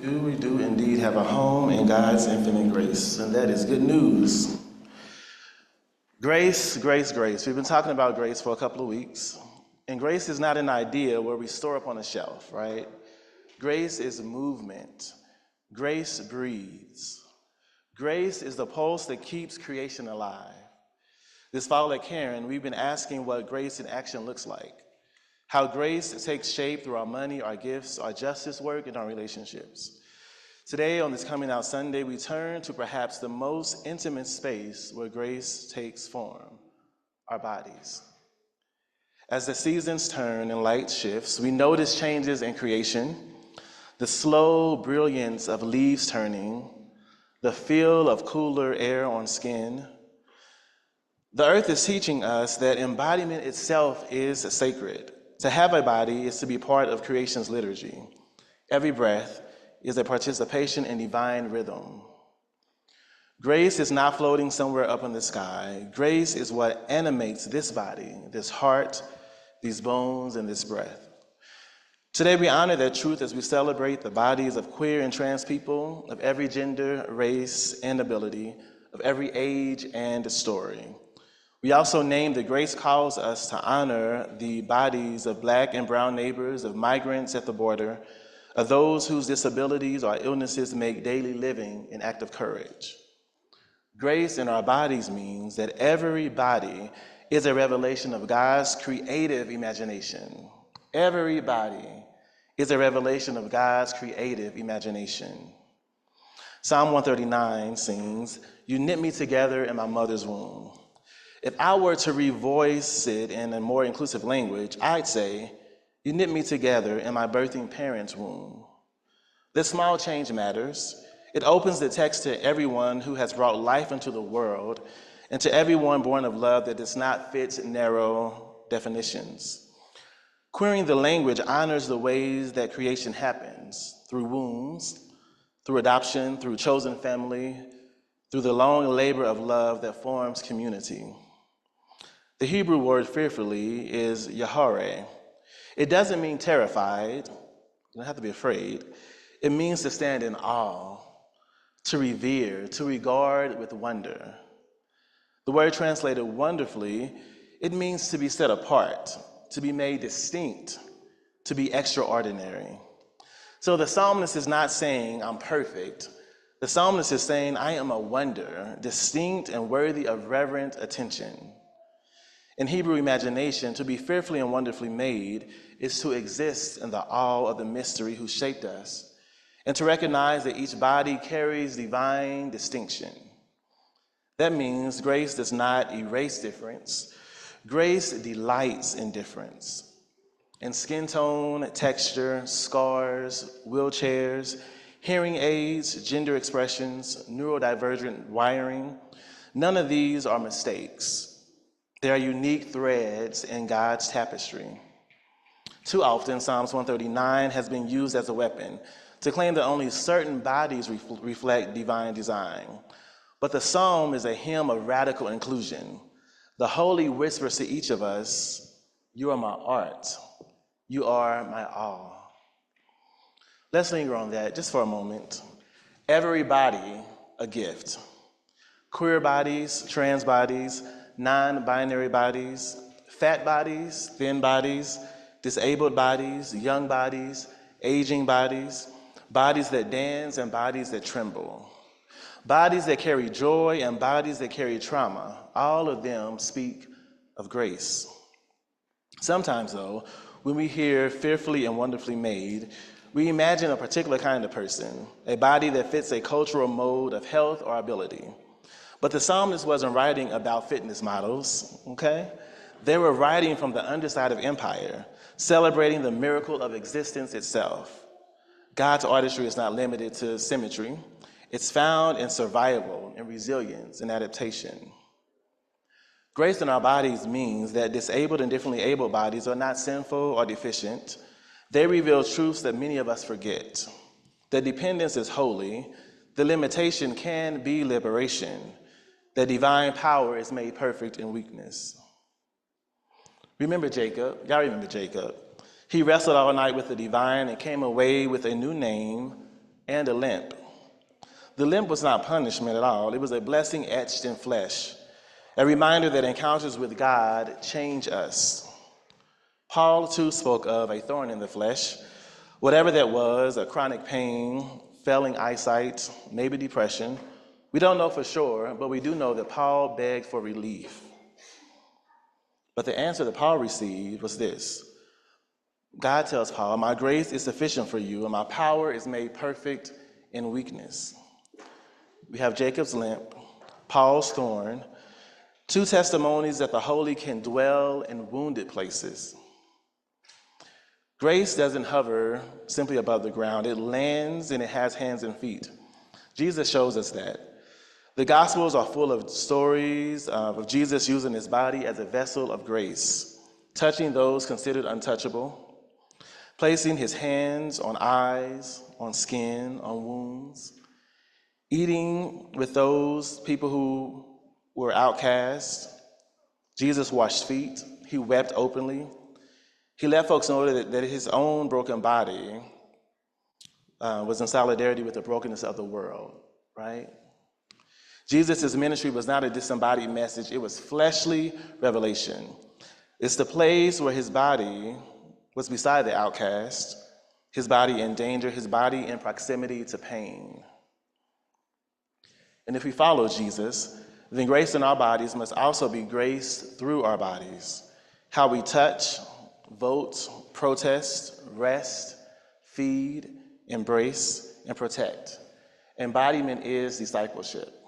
We do indeed have a home in God's infinite grace, and that is good news. Grace, grace, grace. We've been talking about grace for a couple of weeks, and grace is not an idea where we store up on a shelf, right? Grace is movement. Grace breathes. Grace is the pulse that keeps creation alive. This fall at Cairn, we've been asking what grace in action looks like, how grace takes shape through our money, our gifts, our justice work, and our relationships. Today, on this Coming Out Sunday, we turn to perhaps the most intimate space where grace takes form, our bodies. As the seasons turn and light shifts, we notice changes in creation, the slow brilliance of leaves turning, the feel of cooler air on skin. The earth is teaching us that embodiment itself is sacred. To have a body is to be part of creation's liturgy. Every breath is a participation in divine rhythm. Grace is not floating somewhere up in the sky. Grace is what animates this body, this heart, these bones, and this breath. Today we honor that truth as we celebrate the bodies of queer and trans people, of every gender, race, and ability, of every age and story. We also name that grace calls us to honor the bodies of Black and brown neighbors, of migrants at the border, of those whose disabilities or illnesses make daily living an act of courage. Grace in our bodies means that every body is a revelation of God's creative imagination. Every body is a revelation of God's creative imagination. Psalm 139 sings, "You knit me together in my mother's womb." If I were to revoice it in a more inclusive language, I'd say, "You knit me together in my birthing parents' womb." This small change matters. It opens the text to everyone who has brought life into the world and to everyone born of love that does not fit narrow definitions. Queering the language honors the ways that creation happens, through wombs, through adoption, through chosen family, through the long labor of love that forms community. The Hebrew word fearfully is yahare. It doesn't mean terrified. You don't have to be afraid. It means to stand in awe, to revere, to regard with wonder. The word translated wonderfully, it means to be set apart, to be made distinct, to be extraordinary. So the psalmist is not saying, "I'm perfect." The psalmist is saying, "I am a wonder, distinct and worthy of reverent attention." In Hebrew imagination, to be fearfully and wonderfully made is to exist in the awe of the mystery who shaped us, and to recognize that each body carries divine distinction. That means grace does not erase difference. Grace delights in difference. In skin tone, texture, scars, wheelchairs, hearing aids, gender expressions, neurodivergent wiring, none of these are mistakes. They are unique threads in God's tapestry. Too often, Psalms 139 has been used as a weapon to claim that only certain bodies reflect divine design. But the psalm is a hymn of radical inclusion. The holy whispers to each of us, "You are my art. You are my all." Let's linger on that just for a moment. Every body, a gift. Queer bodies, trans bodies, non-binary bodies, fat bodies, thin bodies, disabled bodies, young bodies, aging bodies, bodies that dance and bodies that tremble, bodies that carry joy and bodies that carry trauma. All of them speak of grace. Sometimes, though, when we hear fearfully and wonderfully made, we imagine a particular kind of person, a body that fits a cultural mode of health or ability. But the psalmist wasn't writing about fitness models, okay? They were writing from the underside of empire, celebrating the miracle of existence itself. God's artistry is not limited to symmetry. It's found in survival, in resilience, in adaptation. Grace in our bodies means that disabled and differently abled bodies are not sinful or deficient. They reveal truths that many of us forget. That dependence is holy. The limitation can be liberation. That divine power is made perfect in weakness. Remember Jacob? Y'all remember Jacob? He wrestled all night with the divine and came away with a new name, and a limp. The limp was not punishment at all. It was a blessing etched in flesh, a reminder that encounters with God change us. Paul, too, spoke of a thorn in the flesh. Whatever that was, a chronic pain, failing eyesight, maybe depression. We don't know for sure, but we do know that Paul begged for relief. But the answer that Paul received was this. God tells Paul, my grace is sufficient for you, and my power is made perfect in weakness. We have Jacob's limp, Paul's thorn, two testimonies that the holy can dwell in wounded places. Grace doesn't hover simply above the ground. It lands and it has hands and feet. Jesus shows us that. The Gospels are full of stories of Jesus using his body as a vessel of grace, touching those considered untouchable, placing his hands on eyes, on skin, on wounds, eating with those people who were outcast. Jesus washed feet. He wept openly. He let folks know that his own broken body was in solidarity with the brokenness of the world, right? Jesus' ministry was not a disembodied message. It was fleshly revelation. It's the place where his body was beside the outcast, his body in danger, his body in proximity to pain. And if we follow Jesus, then grace in our bodies must also be grace through our bodies. How we touch, vote, protest, rest, feed, embrace, and protect. Embodiment is discipleship.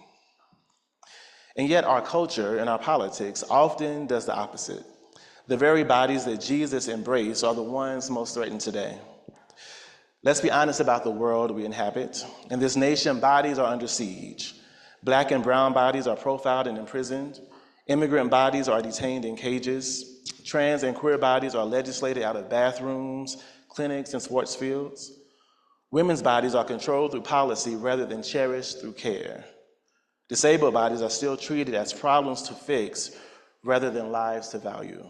And yet our culture and our politics often does the opposite. The very bodies that Jesus embraced are the ones most threatened today. Let's be honest about the world we inhabit. In this nation, bodies are under siege. Black and brown bodies are profiled and imprisoned. Immigrant bodies are detained in cages. Trans and queer bodies are legislated out of bathrooms, clinics, and sports fields. Women's bodies are controlled through policy rather than cherished through care. Disabled bodies are still treated as problems to fix rather than lives to value.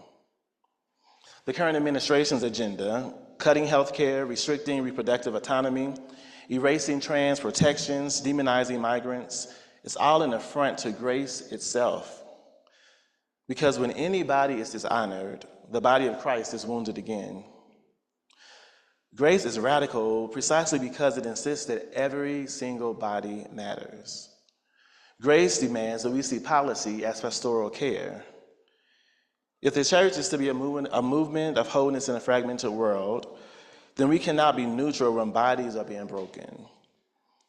The current administration's agenda, cutting health care, restricting reproductive autonomy, erasing trans protections, demonizing migrants, it's all an affront to grace itself. Because when any body is dishonored, the body of Christ is wounded again. Grace is radical precisely because it insists that every single body matters. Grace demands that we see policy as pastoral care. If the church is to be a movement of wholeness in a fragmented world, then we cannot be neutral when bodies are being broken.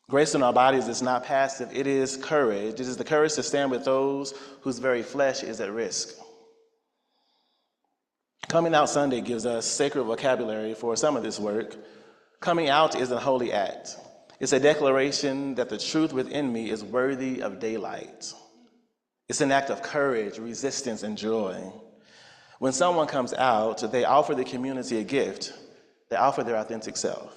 Grace in our bodies is not passive, it is courage. It is the courage to stand with those whose very flesh is at risk. Coming Out Sunday gives us sacred vocabulary for some of this work. Coming out is a holy act. It's a declaration that the truth within me is worthy of daylight. It's an act of courage, resistance, and joy. When someone comes out, they offer the community a gift. They offer their authentic self.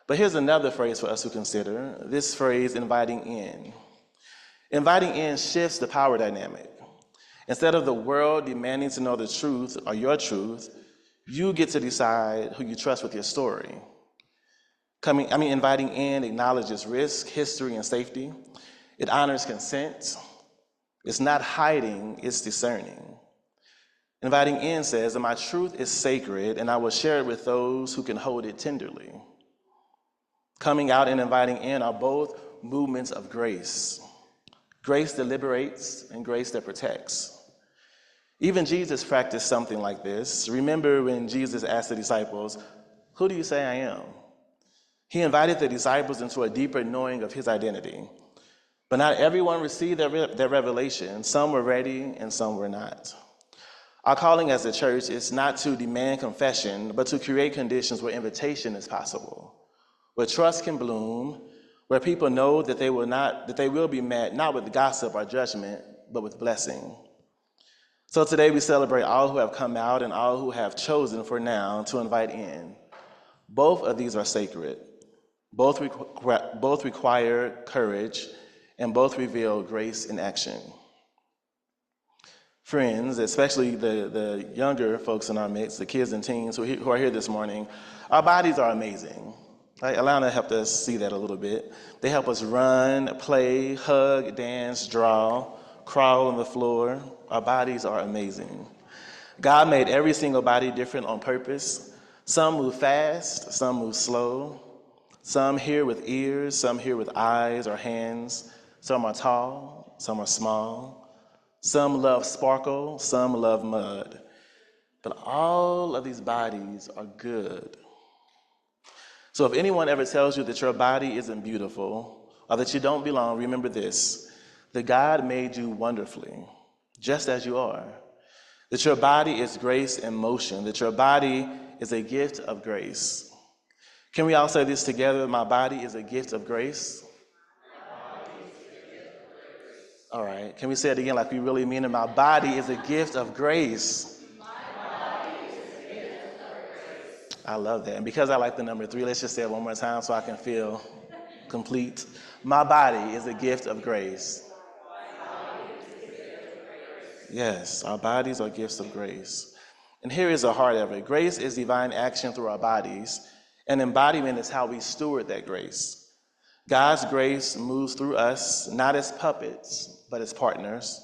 But here's another phrase for us to consider, this phrase, inviting in. Inviting in shifts the power dynamic. Instead of the world demanding to know the truth or your truth, you get to decide who you trust with your story. Inviting in acknowledges risk, history, and safety. It honors consent. It's not hiding, it's discerning. Inviting in says that my truth is sacred and I will share it with those who can hold it tenderly. Coming out and inviting in are both movements of grace. Grace that liberates and grace that protects. Even Jesus practiced something like this. Remember when Jesus asked the disciples, "Who do you say I am?" He invited the disciples into a deeper knowing of his identity. But not everyone received that revelation. Some were ready and some were not. Our calling as a church is not to demand confession, but to create conditions where invitation is possible, where trust can bloom, where people know that they will be met not with gossip or judgment, but with blessing. So today we celebrate all who have come out and all who have chosen for now to invite in. Both of these are sacred. Both require courage, and both reveal grace in action. Friends, especially the younger folks in our midst, the kids and teens who are here this morning, our bodies are amazing. Right? Alana helped us see that a little bit. They help us run, play, hug, dance, draw, crawl on the floor. Our bodies are amazing. God made every single body different on purpose. Some move fast, some move slow. Some hear with ears, some hear with eyes or hands. Some are tall, some are small. Some love sparkle, some love mud. But all of these bodies are good. So if anyone ever tells you that your body isn't beautiful or that you don't belong, remember this, that God made you wonderfully, just as you are. That your body is grace in motion, that your body is a gift of grace. Can we all say this together? My body is a gift of grace. All right, can we say it again like we really mean it? My body is a gift of grace. I love that. And because I like the number 3, let's just say it one more time so I can feel complete. My body is a gift of grace. Yes, our bodies are gifts of grace. And here is the heart of it. Grace is divine action through our bodies, and embodiment is how we steward that grace. God's grace moves through us, not as puppets, but as partners.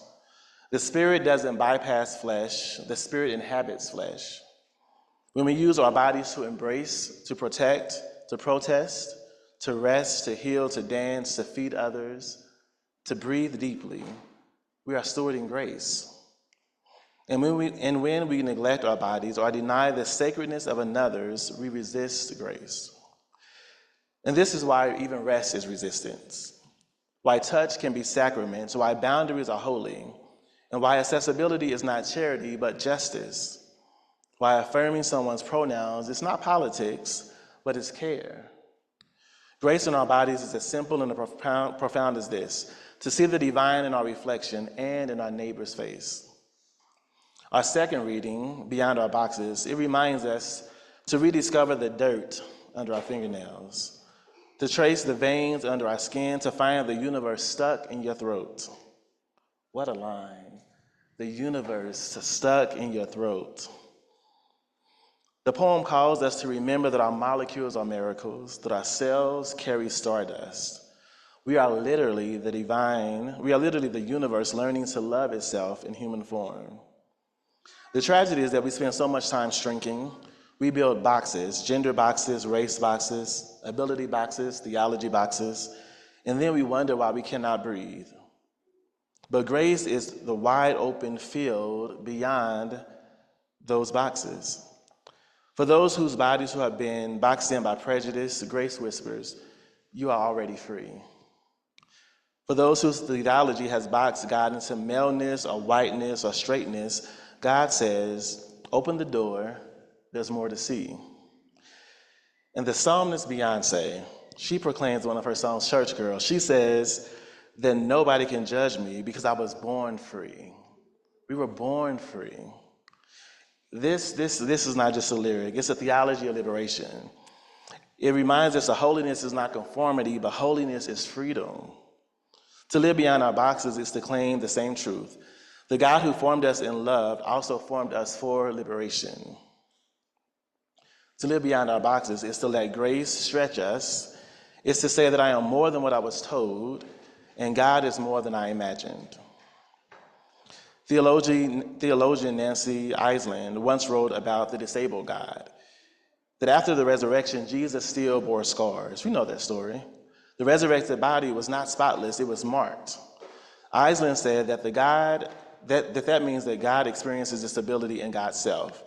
The Spirit doesn't bypass flesh, the Spirit inhabits flesh. When we use our bodies to embrace, to protect, to protest, to rest, to heal, to dance, to feed others, to breathe deeply, we are stewarding grace. And when we neglect our bodies or deny the sacredness of another's, we resist grace. And this is why even rest is resistance, why touch can be sacraments, why boundaries are holy, and why accessibility is not charity but justice, why affirming someone's pronouns is not politics, but it's care. Grace in our bodies is as simple and as profound as this, to see the divine in our reflection and in our neighbor's face. Our second reading, Beyond Our Boxes, it reminds us to rediscover the dirt under our fingernails, to trace the veins under our skin, to find the universe stuck in your throat. What a line. The universe stuck in your throat. The poem calls us to remember that our molecules are miracles, that our cells carry stardust. We are literally the universe learning to love itself in human form. The tragedy is that we spend so much time shrinking. We build boxes, gender boxes, race boxes, ability boxes, theology boxes, and then we wonder why we cannot breathe. But grace is the wide open field beyond those boxes. For those whose bodies who have been boxed in by prejudice, grace whispers, you are already free. For those whose theology has boxed God into maleness or whiteness or straightness, God says, open the door, there's more to see. And the psalmist Beyonce, she proclaims one of her songs, Church Girl. She says that nobody can judge me because I was born free. We were born free. This is not just a lyric, it's a theology of liberation. It reminds us that holiness is not conformity, but holiness is freedom. To live beyond our boxes is to claim the same truth. The God who formed us in love also formed us for liberation. To live beyond our boxes is to let grace stretch us. It's to say that I am more than what I was told, and God is more than I imagined. Theologian Nancy Eisland once wrote about the disabled God, that after the resurrection, Jesus still bore scars. We know that story. The resurrected body was not spotless, it was marked. Eisland said that that means that God experiences disability in God's self,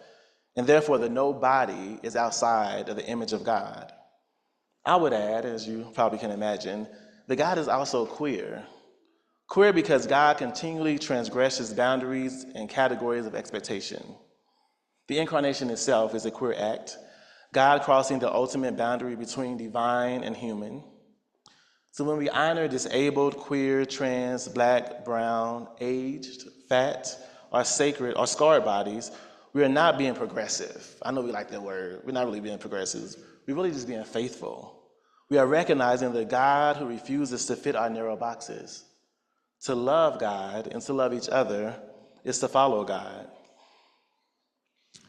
and therefore the no body is outside of the image of God. I would add, as you probably can imagine, that God is also queer. Queer because God continually transgresses boundaries and categories of expectation. The incarnation itself is a queer act, God crossing the ultimate boundary between divine and human. So when we honor disabled, queer, trans, black, brown, aged, fat, or sacred, or scarred bodies, we are not being progressive. I know we like that word. We're not really being progressives. We're really just being faithful. We are recognizing the God who refuses to fit our narrow boxes. To love God and to love each other is to follow God.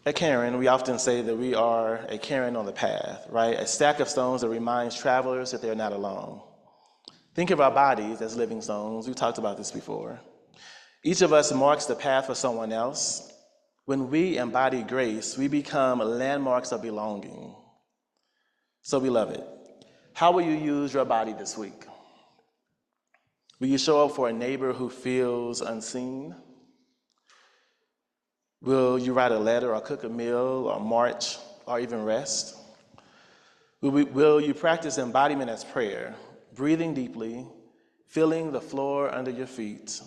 At Cairn, we often say that we are a Cairn on the path, right? A stack of stones that reminds travelers that they're not alone. Think of our bodies as living stones. We've talked about this before. Each of us marks the path for someone else. When we embody grace, we become landmarks of belonging. So, beloved, how will you use your body this week? Will you show up for a neighbor who feels unseen? Will you write a letter or cook a meal or march or even rest? Will you practice embodiment as prayer, breathing deeply, feeling the floor under your feet,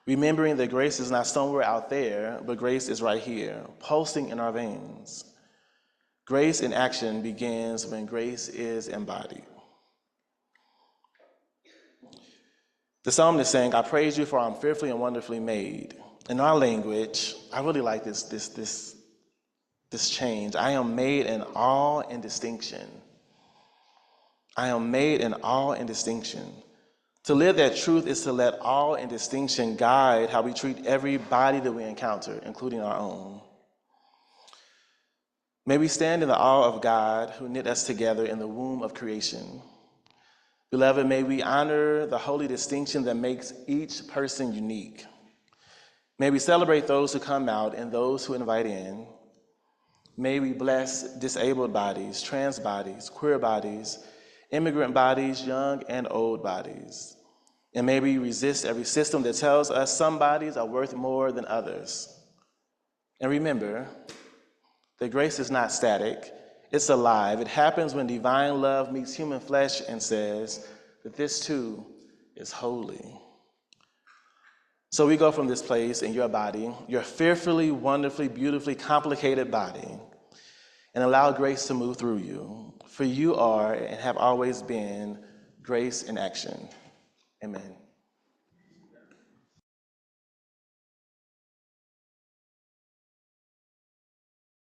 remembering that grace is not somewhere out there, but grace is right here, pulsing in our veins. Grace in action begins when grace is embodied. The psalmist saying, I praise you for I'm fearfully and wonderfully made. In our language, I really like this change. I am made in awe and distinction. I am made in awe and distinction. To live that truth is to let awe and distinction guide how we treat every body that we encounter, including our own. May we stand in the awe of God who knit us together in the womb of creation. Beloved, may we honor the holy distinction that makes each person unique. May we celebrate those who come out and those who invite in. May we bless disabled bodies, trans bodies, queer bodies, immigrant bodies, young and old bodies. And may we resist every system that tells us some bodies are worth more than others. And remember that grace is not static, it's alive. It happens when divine love meets human flesh and says that this too is holy. So we go from this place in your body, your fearfully, wonderfully, beautifully complicated body, and allow grace to move through you. For you are and have always been grace in action. Amen.